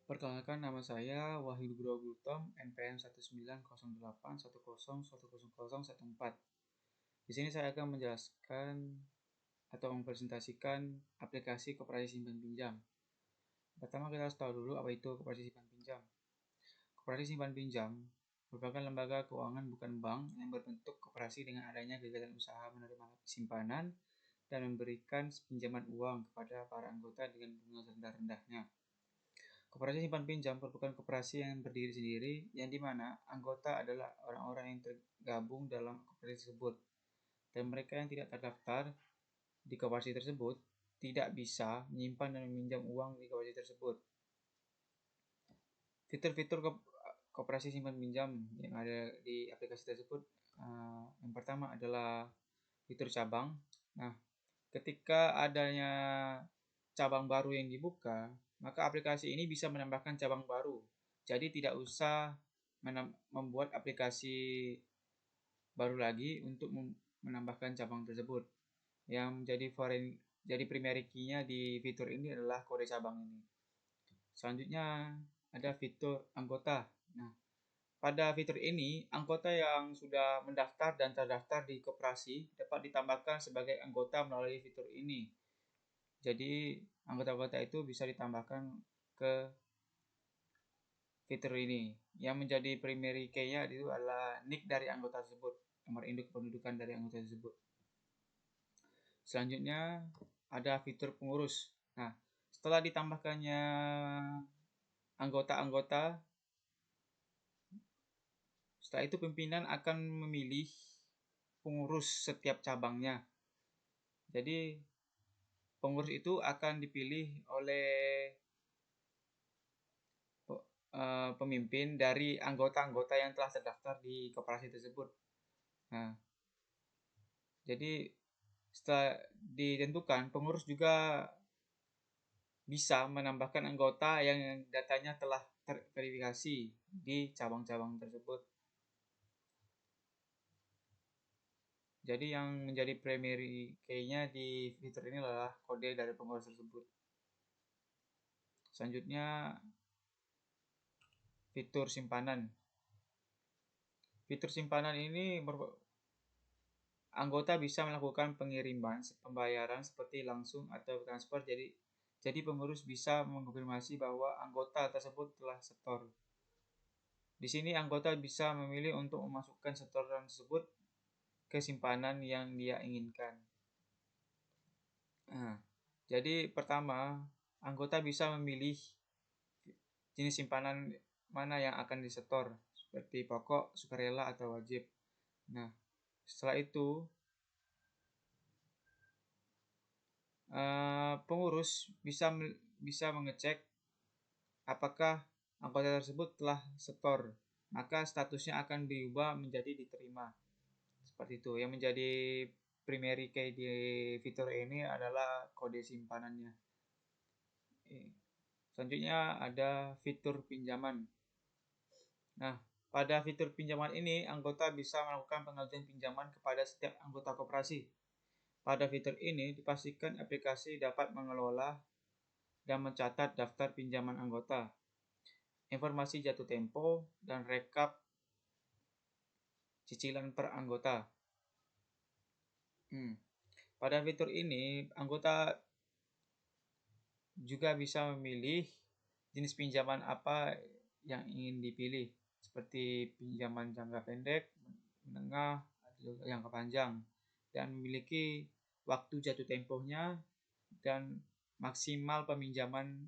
Perkenalkan, nama saya Wahyu Nugroho Gultom, NPM 19081010014. Di sini saya akan menjelaskan atau mempresentasikan aplikasi koperasi simpan pinjam. Pertama, kita harus tahu dulu apa itu koperasi simpan pinjam. Koperasi simpan pinjam merupakan lembaga keuangan bukan bank yang berbentuk koperasi dengan adanya kegiatan usaha menerima simpanan dan memberikan pinjaman uang kepada para anggota dengan bunga rendah-rendahnya. Koperasi simpan pinjam merupakan koperasi yang berdiri sendiri, yang dimana anggota adalah orang-orang yang tergabung dalam koperasi tersebut, dan mereka yang tidak terdaftar di koperasi tersebut tidak bisa menyimpan dan meminjam uang di koperasi tersebut. Fitur-fitur koperasi simpan pinjam yang ada di aplikasi tersebut, yang pertama adalah fitur cabang. Nah, ketika adanya cabang baru yang dibuka, maka aplikasi ini bisa menambahkan cabang baru. Jadi tidak usah membuat aplikasi baru lagi untuk menambahkan cabang tersebut. Yang jadi primary key-nya di fitur ini adalah kode cabang ini. Selanjutnya ada fitur anggota. Nah, pada fitur ini, anggota yang sudah mendaftar dan terdaftar di koperasi dapat ditambahkan sebagai anggota melalui fitur ini. Jadi, anggota-anggota itu bisa ditambahkan ke fitur ini. Yang menjadi primary key-nya itu adalah NIK dari anggota tersebut, nomor induk kependudukan dari anggota tersebut. Selanjutnya ada fitur pengurus. Nah, setelah ditambahkannya anggota-anggota, setelah itu pimpinan akan memilih pengurus setiap cabangnya. Jadi pengurus itu akan dipilih oleh pemimpin dari anggota-anggota yang telah terdaftar di koperasi tersebut. Nah, jadi setelah ditentukan, pengurus juga bisa menambahkan anggota yang datanya telah terverifikasi di cabang-cabang tersebut. Jadi yang menjadi primary key-nya di fitur ini adalah kode dari pengurus tersebut. Selanjutnya fitur simpanan. Fitur simpanan ini anggota bisa melakukan pengiriman pembayaran seperti langsung atau transfer. Jadi pengurus bisa mengkonfirmasi bahwa anggota tersebut telah setor. Di sini anggota bisa memilih untuk memasukkan setoran tersebut ke simpanan yang dia inginkan. Nah, jadi pertama, anggota bisa memilih jenis simpanan mana yang akan disetor, seperti pokok, sukarela, atau wajib. Nah, setelah itu pengurus bisa mengecek apakah anggota tersebut telah setor, maka statusnya akan diubah menjadi diterima. Seperti itu. Yang menjadi primary key di fitur ini adalah kode simpanannya. Selanjutnya ada fitur pinjaman. Nah, pada fitur pinjaman ini, anggota bisa melakukan pengajuan pinjaman kepada setiap anggota koperasi. Pada fitur ini, dipastikan aplikasi dapat mengelola dan mencatat daftar pinjaman anggota, informasi jatuh tempo, dan rekap cicilan per anggota. Pada fitur ini, anggota juga bisa memilih jenis pinjaman apa yang ingin dipilih, seperti pinjaman jangka pendek, menengah, atau jangka panjang, dan memiliki waktu jatuh tempohnya dan maksimal peminjaman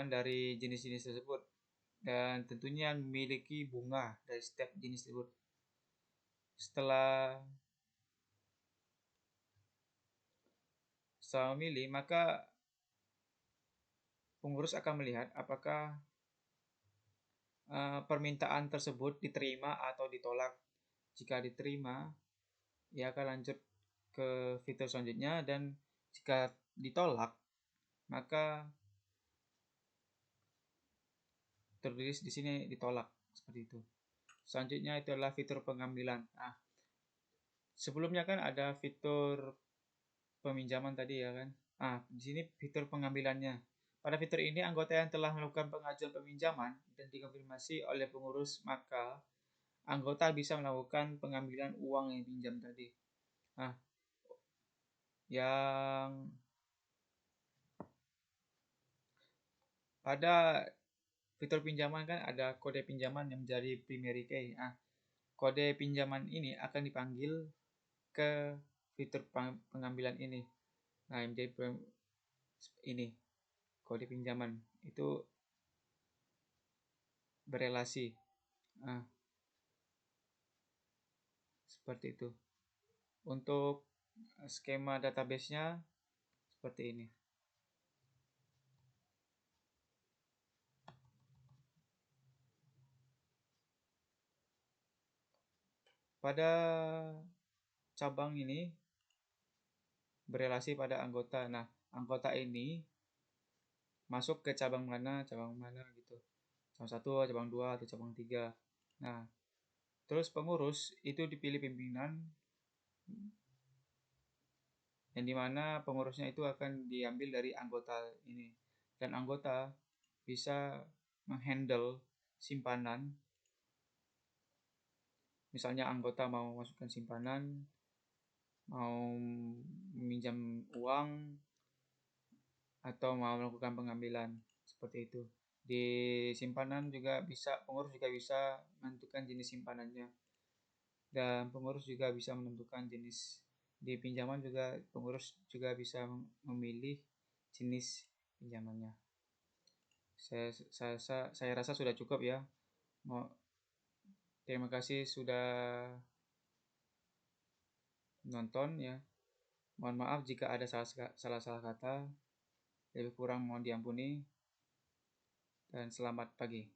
dari jenis-jenis tersebut, dan tentunya memiliki bunga dari setiap jenis tersebut. Setelah memilih, maka pengurus akan melihat apakah permintaan tersebut diterima atau ditolak. Jika diterima, ia akan lanjut ke fitur selanjutnya, dan jika ditolak, maka tertulis di sini ditolak, seperti itu. Selanjutnya itu adalah fitur pengambilan. Nah, sebelumnya kan ada fitur peminjaman tadi ya kan. Di sini fitur pengambilannya. Pada fitur ini, anggota yang telah melakukan pengajuan peminjaman dan dikonfirmasi oleh pengurus, maka anggota bisa melakukan pengambilan uang yang pinjam tadi. Nah, yang pada fitur pinjaman kan ada kode pinjaman yang menjadi primary key. Nah, kode pinjaman ini akan dipanggil ke fitur pengambilan ini. Nah, yang menjadi ini kode pinjaman itu berelasi. Nah, seperti itu. Untuk skema database-nya seperti ini. Pada cabang ini berelasi pada anggota. Nah, anggota ini masuk ke cabang mana gitu. Cabang 1, cabang 2, atau cabang 3. Nah, terus pengurus itu dipilih pimpinan yang dimana pengurusnya itu akan diambil dari anggota ini. Dan anggota bisa menghandle simpanan. Misalnya anggota mau masukkan simpanan, mau meminjam uang, atau mau melakukan pengambilan seperti itu. Di simpanan juga bisa, pengurus juga bisa menentukan jenis simpanannya, dan pengurus juga bisa menentukan jenis di pinjaman juga, pengurus juga bisa memilih jenis pinjamannya. Saya rasa sudah cukup ya. Terima kasih sudah nonton ya. Mohon maaf jika ada salah kata, lebih kurang mohon diampuni, dan selamat pagi.